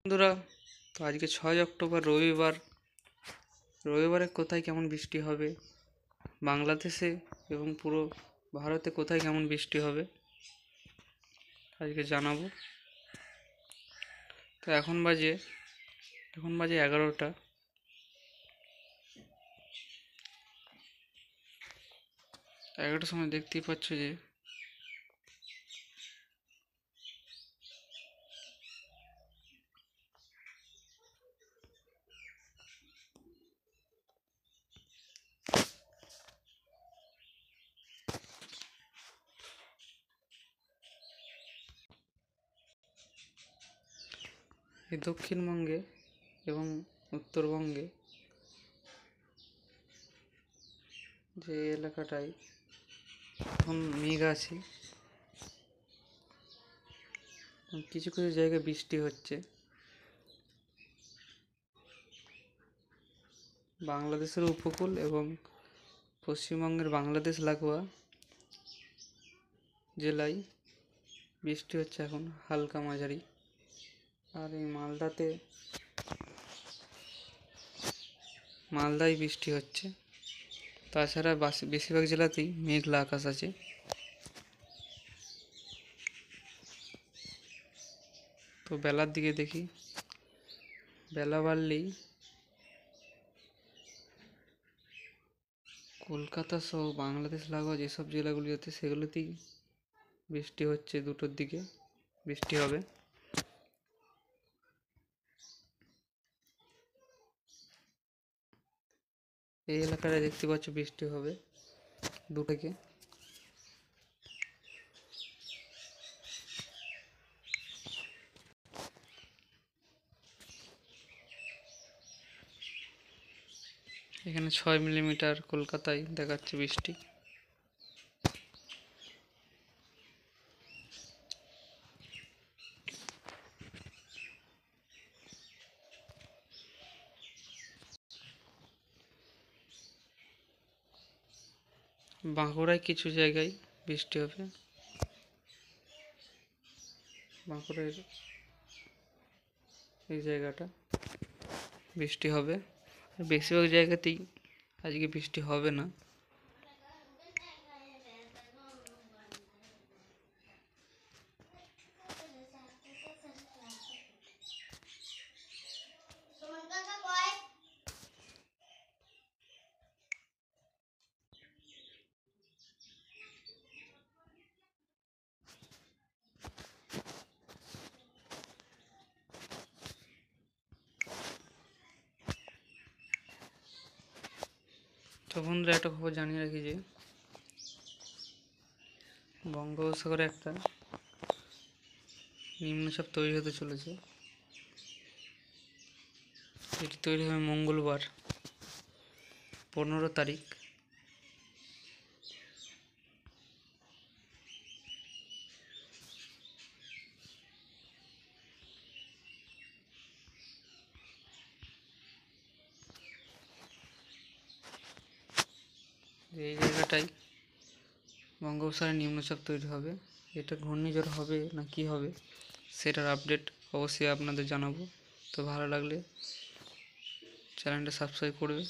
বন্ধুরা, তো আজকে 6 অক্টোবর রবিবারে কোথায় কেমন বৃষ্টি হবে, বাংলাদেশে এবং পুরো ভারতে কোথায় কেমন বৃষ্টি হবে আজকে জানাবো। তো এখন বাজে 11টা। সময় দেখতেই পাচ্ছ যে এই দক্ষিণবঙ্গে এবং উত্তরবঙ্গে যে এলাকাটায় এখন মেঘ আছে, কিছু কিছু জায়গায় বৃষ্টি হচ্ছে। বাংলাদেশের উপকূল এবং পশ্চিমবঙ্গের বাংলাদেশ লাগোয়া জেলায় বৃষ্টি হচ্ছে এখন হালকা মাঝারি। আর এই মালদায় বৃষ্টি হচ্ছে। তাছাড়া বেশিরভাগ জেলাতেই মেঘলা আকাশ আছে। তো বেলার দিকে দেখি, বেলা বাড়লেই কলকাতা সহ বাংলাদেশ লাগোয়া যেসব জেলাগুলি আছে সেগুলোতেই বৃষ্টি হচ্ছে। 2টোর দিকে বৃষ্টি হবে। এই এলাকাটা দেখতে পাচ্ছ বৃষ্টি হবে 2 থেকে। এখানে 6 মিলিমিটার কলকাতায় দেখাচ্ছে বৃষ্টি। বাঁকুড়ায় কিছু জায়গায় বৃষ্টি হবে। বাঁকুড়ার এই জায়গাটা বৃষ্টি হবে। বেশিরভাগ জায়গাতেই আজকে বৃষ্টি হবে না। তো বন্ধুরা, একটা খবর জানিয়ে রাখি যে বঙ্গোপসাগরে একটা নিম্নচাপ তৈরি হতে চলেছে। এটি তৈরি হবে মঙ্গলবার 15 তারিখ। এই জায়গাটায় বঙ্গোপসাগরে নিম্নচাপ তৈরি হবে। এটা ঘূর্ণিঝড় হবে না কি হবে সেটার আপডেট অবশ্যই আপনাদের জানাবো। তো ভালো লাগলে চ্যানেলটা সাবস্ক্রাইব করবে।